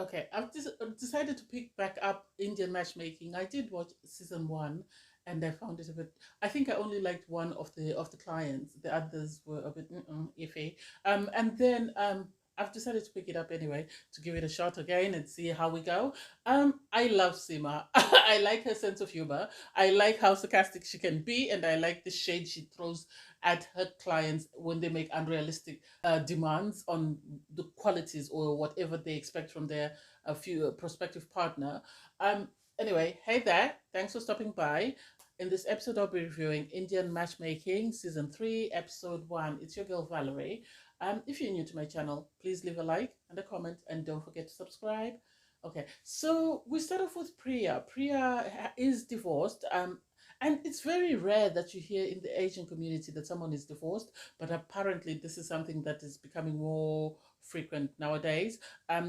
Okay, decided to pick back up Indian Matchmaking. I did watch season one, and I found it a bit. I think I only liked one of the clients. The others were a bit iffy. And then I've decided to pick it up anyway to give it a shot again and see how we go. I love Sima. I like her sense of humor. I like how sarcastic she can be, and I like the shade she throws at her clients when they make unrealistic demands on the qualities or whatever they expect from their few prospective partner. Um, anyway, hey there. Thanks for stopping by. In this episode, I'll be reviewing Indian Matchmaking Season 3, Episode 1. It's your girl Valerie. If you're new to my channel, please leave a like and a comment and don't forget to subscribe. Okay, so we start off with Priya. Priya is divorced. And it's very rare that you hear in the Asian community that someone is divorced, but apparently this is something that is becoming more frequent nowadays.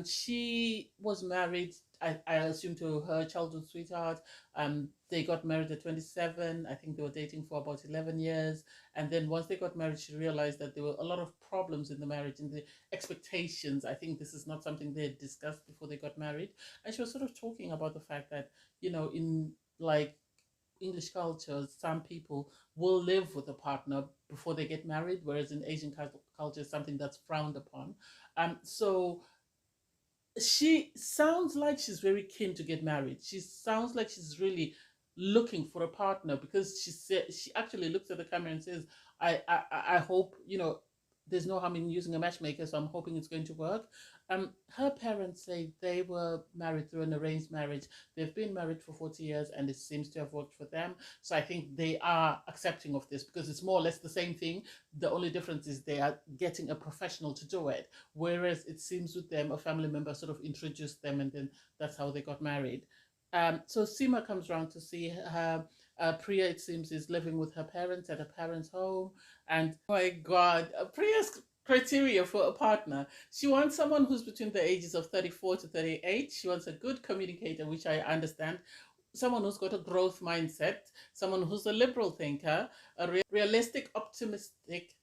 She was married, I assume, to her childhood sweetheart. They got married at 27. I think they were dating for about 11 years. And then once they got married, she realized that there were a lot of problems in the marriage and the expectations. I think this is not something they had discussed before they got married. And she was sort of talking about the fact that, in like English cultures, some people will live with a partner before they get married, whereas in Asian culture, it's something that's frowned upon. So she sounds like she's very keen to get married. She sounds like she's really looking for a partner because she actually looks at the camera and says, I hope there's no harm in using a matchmaker, so I'm hoping it's going to work." Her parents say they were married through an arranged marriage. They've been married for 40 years and it seems to have worked for them. So I think they are accepting of this because it's more or less the same thing. The only difference is they are getting a professional to do it. Whereas it seems with them, a family member sort of introduced them and then that's how they got married. So Sima comes round to see her. Priya, it seems, is living with her parents at her parents' home. And oh my God, Priya's criteria for a partner. She wants someone who's between the ages of 34 to 38. She wants a good communicator, which I understand. Someone who's got a growth mindset, someone who's a liberal thinker, a realistic, optimistic,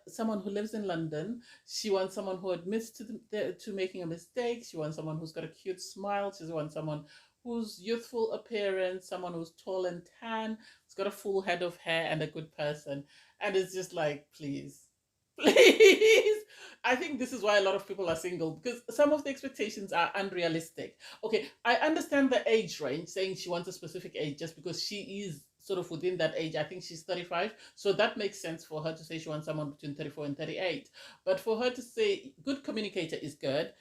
someone who lives in London. She wants someone who admits to making a mistake. She wants someone who's got a cute smile. She wants someone whose youthful appearance, someone who's tall and tan, who's got a full head of hair and a good person. And it's just like, please, please. I think this is why a lot of people are single because some of the expectations are unrealistic. Okay, I understand the age range, saying she wants a specific age just because she is sort of within that age. I think she's 35. So that makes sense for her to say she wants someone between 34 and 38. But for her to say good communicator is good,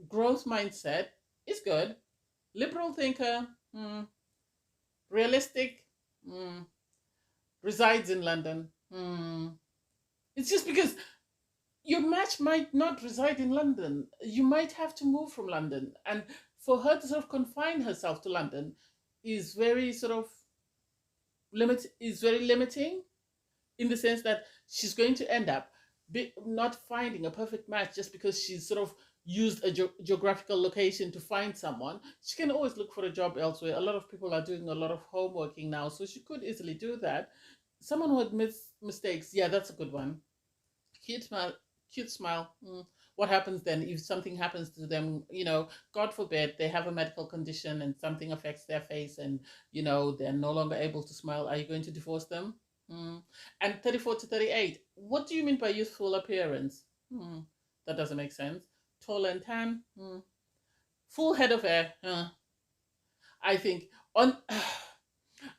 growth mindset is good, liberal thinker, realistic, resides in London. It's just because your match might not reside in London. You might have to move from London. And for her to sort of confine herself to London is very sort of very limiting in the sense that she's going to end up not finding a perfect match just because she's sort of used a geographical location to find someone. She can always look for a job elsewhere. A lot of people are doing a lot of homeworking now, so she could easily do that. Someone who admits mistakes, yeah, that's a good one. Cute smile, cute smile. What happens then if something happens to them? God forbid they have a medical condition and something affects their face, and they're no longer able to smile. Are you going to divorce them? And 34 to 38. What do you mean by youthful appearance? That doesn't make sense. Tall and tan. Full head of hair. I think on.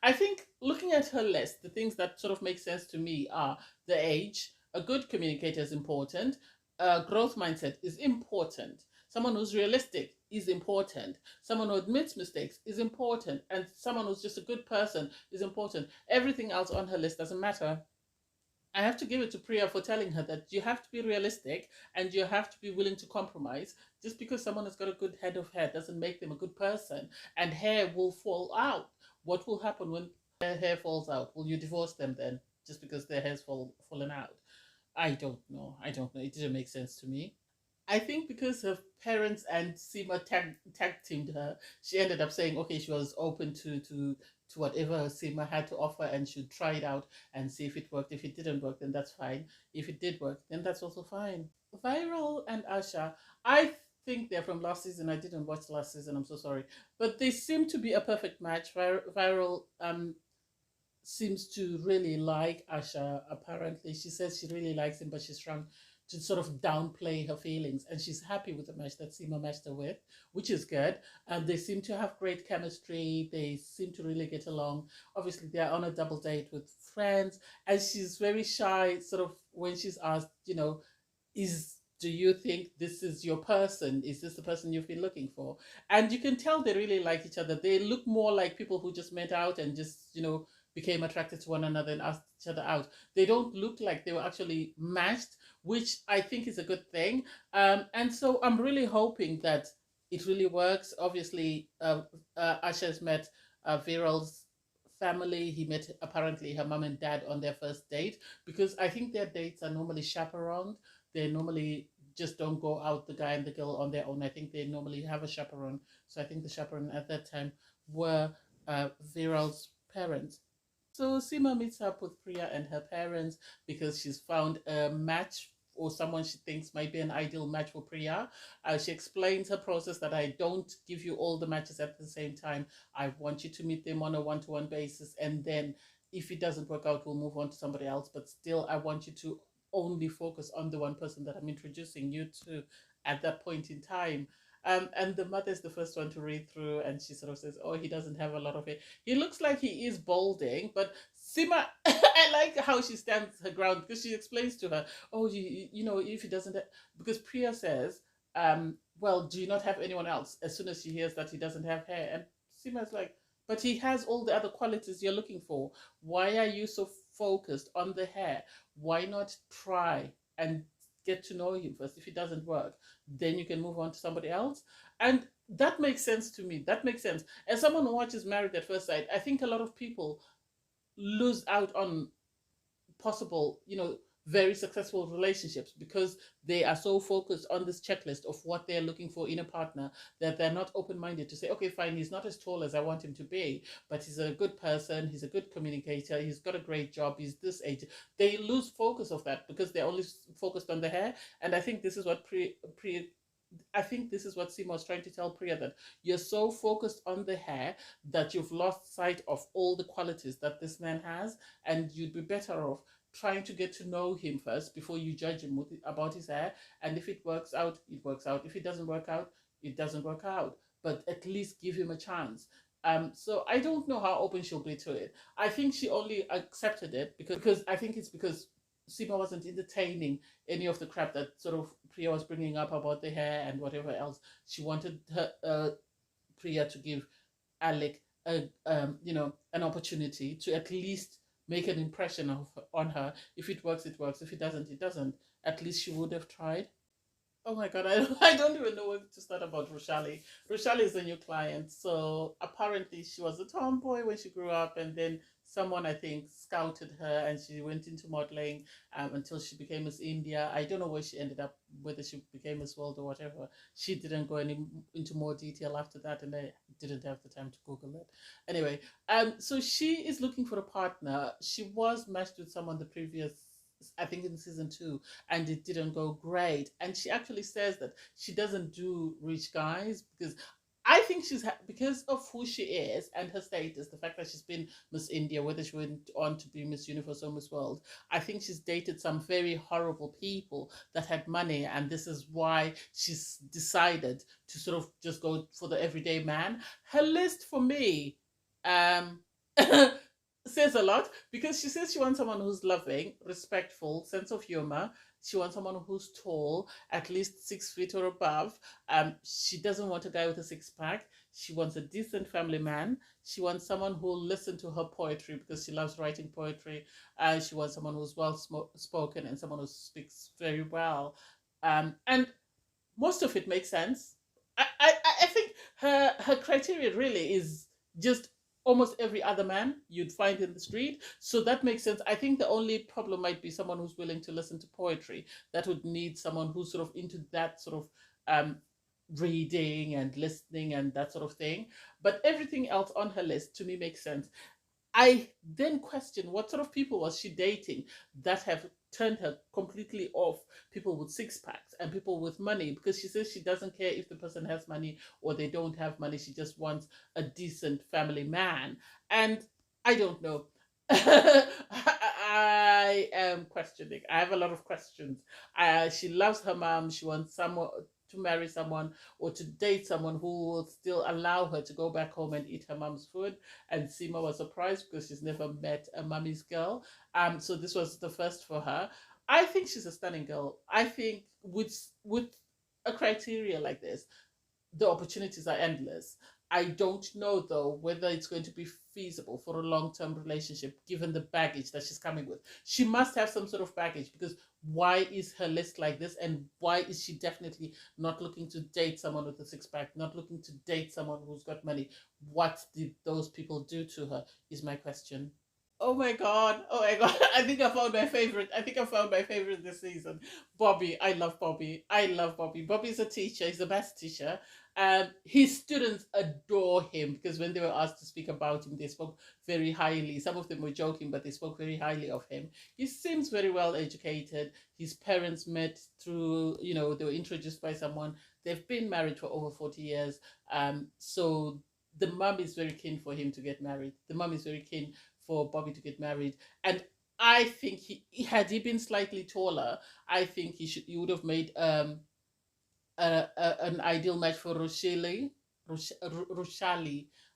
I think looking at her list, the things that sort of make sense to me are the age. A good communicator is important. A growth mindset is important. Someone who's realistic is important. Someone who admits mistakes is important. And someone who's just a good person is important. Everything else on her list doesn't matter. I have to give it to Priya for telling her that you have to be realistic and you have to be willing to compromise. Just because someone has got a good head of hair doesn't make them a good person. And hair will fall out. What will happen when their hair falls out? Will you divorce them then? Just because their hair's fallen out? I don't know. I don't know. It didn't make sense to me. I think because her parents and Sima tag teamed her, she ended up saying, okay, she was open to whatever Sima had to offer and she'd try it out and see if it worked. If it didn't work, then that's fine. If it did work, then that's also fine. Viral and Asha, I think they're from last season. I didn't watch last season. I'm so sorry, but they seem to be a perfect match. Viral seems to really like Asha. Apparently, she says she really likes him, but she's trying to sort of downplay her feelings, and she's happy with the match that Sima matched her with, which is good. They seem to have great chemistry. They seem to really get along. Obviously, they're on a double date with friends, and she's very shy. Sort of when she's asked, is do you think this is your person? Is this the person you've been looking for? And you can tell they really like each other. They look more like people who just met out and just, became attracted to one another and asked each other out. They don't look like they were actually matched, which I think is a good thing. And so I'm really hoping that it really works. Obviously, Asha's met Viral's family. He met apparently her mom and dad on their first date, because I think their dates are normally chaperoned. They normally just don't go out, the guy and the girl, on their own. I think they normally have a chaperone. So I think the chaperone at that time were Viral's parents. So Sima meets up with Priya and her parents because she's found a match, or someone she thinks might be an ideal match for Priya. She explains her process, that I don't give you all the matches at the same time. I want you to meet them on a one-to-one basis, and then if it doesn't work out, we'll move on to somebody else. But still, I want you to only focus on the one person that I'm introducing you to at that point in time. And the mother is the first one to read through, and she sort of says, "Oh, he doesn't have a lot of it. He looks like he is balding, but Sima." I like how she stands her ground, because she explains to her, "Oh, if he doesn't," because Priya says, "Well, do you not have anyone else?" As soon as she hears that he doesn't have hair, and Sima's like, "But he has all the other qualities you're looking for. Why are you so focused on the hair? Why not try and get to know him first? If it doesn't work, then you can move on to somebody else." And that makes sense to me. That makes sense. As someone who watches Married at First Sight, I think a lot of people lose out on possible, very successful relationships, because they are so focused on this checklist of what they're looking for in a partner, that they're not open minded to say, okay, fine, he's not as tall as I want him to be, but he's a good person, he's a good communicator, he's got a great job, he's this age. They lose focus of that because they're only focused on the hair. And I think this is what I think this is what Sima was trying to tell Priya, that you're so focused on the hair that you've lost sight of all the qualities that this man has, and you'd be better off trying to get to know him first before you judge him about his hair. And if it works out, it works out. If it doesn't work out, it doesn't work out. But at least give him a chance. So I don't know how open she'll be to it. I think she only accepted it because I think it's because Sima wasn't entertaining any of the crap that sort of Priya was bringing up about the hair and whatever else. She wanted her Priya to give Alec an opportunity to at least make an impression on her. If it works, it works. If it doesn't, it doesn't. At least she would have tried. Oh my god, I don't even know where to start about Roshali. Roshali is a new client. So apparently she was a tomboy when she grew up, and then someone, I think, scouted her and she went into modeling until she became Miss India. I don't know where she ended up, whether she became Miss World or whatever. She didn't go into more detail after that, and I didn't have the time to Google it. Anyway, so she is looking for a partner. She was matched with someone the previous, I think, in season 2, and it didn't go great. And she actually says that she doesn't do rich guys, because I think because of who she is and her status, the fact that she's been Miss India, whether she went on to be Miss Universe or Miss World. I think she's dated some very horrible people that had money, and this is why she's decided to sort of just go for the everyday man. Her list for me, um, says a lot, because she says she wants someone who's loving, respectful, sense of humor. She wants someone who's tall, at least 6 feet or above. She doesn't want a guy with a six pack. She wants a decent family man. She wants someone who will listen to her poetry, because she loves writing poetry. She wants someone who's well spoken and someone who speaks very well. And most of it makes sense. I think her criteria really is just almost every other man you'd find in the street. So that makes sense. I think the only problem might be someone who's willing to listen to poetry. That would need someone who's sort of into that sort of um, reading and listening and that sort of thing. But everything else on her list to me makes sense. I then question, what sort of people was she dating that have turned her completely off people with six packs and people with money, because she says she doesn't care if the person has money or they don't have money. She just wants a decent family man. And I don't know. I am questioning. I have a lot of questions. She loves her mom. She wants someone to marry someone or to date someone who will still allow her to go back home and eat her mom's food. And Sima was surprised because she's never met a mommy's girl. So this was the first for her. I think she's a stunning girl. I think with a criteria like this, the opportunities are endless. I don't know though whether it's going to be feasible for a long term relationship given the baggage that she's coming with. She must have some sort of baggage, because why is her list like this? And why is she definitely not looking to date someone with a six pack, not looking to date someone who's got money? What did those people do to her? Is my question. Oh my god. Oh my god. I think I found my favorite. I think I found my favorite this season. Bobby. I love Bobby. I love Bobby. Bobby's a teacher. He's the best teacher. His students adore him, because when they were asked to speak about him, they spoke very highly. Some of them were joking, but they spoke very highly of him. He seems very well educated. His parents met through, they were introduced by someone. They've been married for over 40 years. So the mum is very keen for him to get married. The mum is very keen for Bobby to get married. And I think had he been slightly taller, I think he would have made an ideal match for Roshali.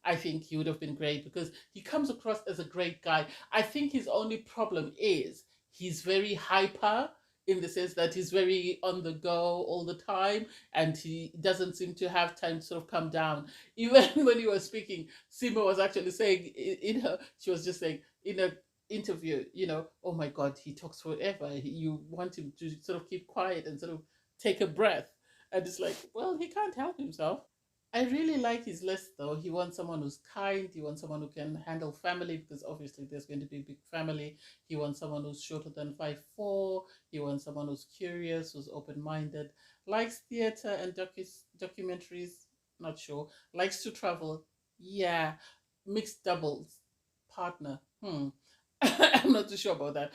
I think he would have been great because he comes across as a great guy. I think his only problem is he's very hyper, in the sense that he's very on the go all the time, and he doesn't seem to have time to sort of come down. Even when he was speaking, Sima was actually saying she was just saying in a interview, oh my God, he talks forever. You want him to sort of keep quiet and sort of take a breath. And it's like, well, he can't help himself. I really like his list though. He wants someone who's kind. He wants someone who can handle family, because obviously there's going to be a big family. He wants someone who's shorter than 5'4". He wants someone who's curious, who's open minded, likes theater and documentaries. Not sure. Likes to travel. Yeah. Mixed doubles partner. I'm not too sure about that.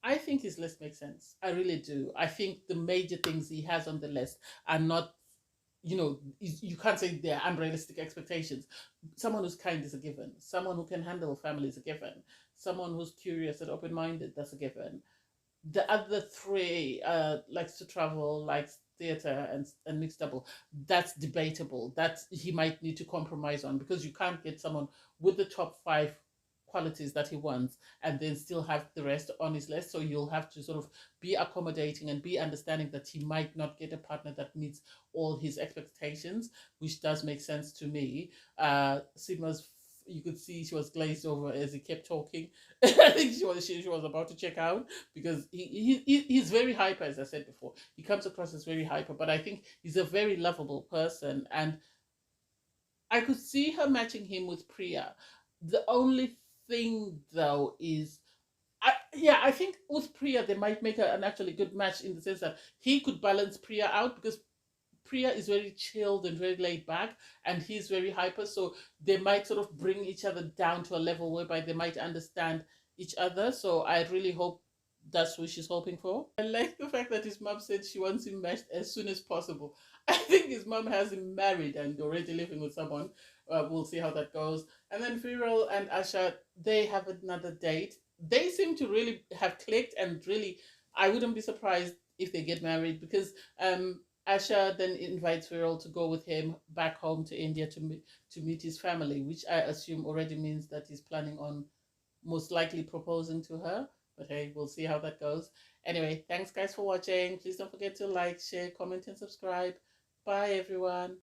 I think his list makes sense. I really do. I think the major things he has on the list are not, you can't say they're unrealistic expectations. Someone who's kind is a given. Someone who can handle family is a given. Someone who's curious and open minded, that's a given. The other three, likes to travel, likes theater and mixed double, that's debatable. That he might need to compromise on, because you can't get someone with the top five qualities that he wants and then still have the rest on his list. So you'll have to sort of be accommodating and be understanding that he might not get a partner that meets all his expectations, which does make sense to me. Sima's, you could see she was glazed over as he kept talking. I think she was about to check out, because he's very hyper, as I said before. He comes across as very hyper, but I think he's a very lovable person, and I could see her matching him with Priya. The only thing though is, I think with Priya they might make an actually good match, in the sense that he could balance Priya out, because Priya is very chilled and very laid back, and he's very hyper. So they might sort of bring each other down to a level whereby they might understand each other. So I really hope that's what she's hoping for. I like the fact that his mom said she wants him matched as soon as possible. I think his mom has him married and already living with someone. We'll see how that goes. And then Viral and Asha, they have another date. They seem to really have clicked, and really, I wouldn't be surprised if they get married, because Asha then invites Viral to go with him back home to India to meet his family, which I assume already means that he's planning on most likely proposing to her. But hey, we'll see how that goes. Anyway, thanks guys for watching. Please don't forget to like, share, comment, and subscribe. Bye everyone.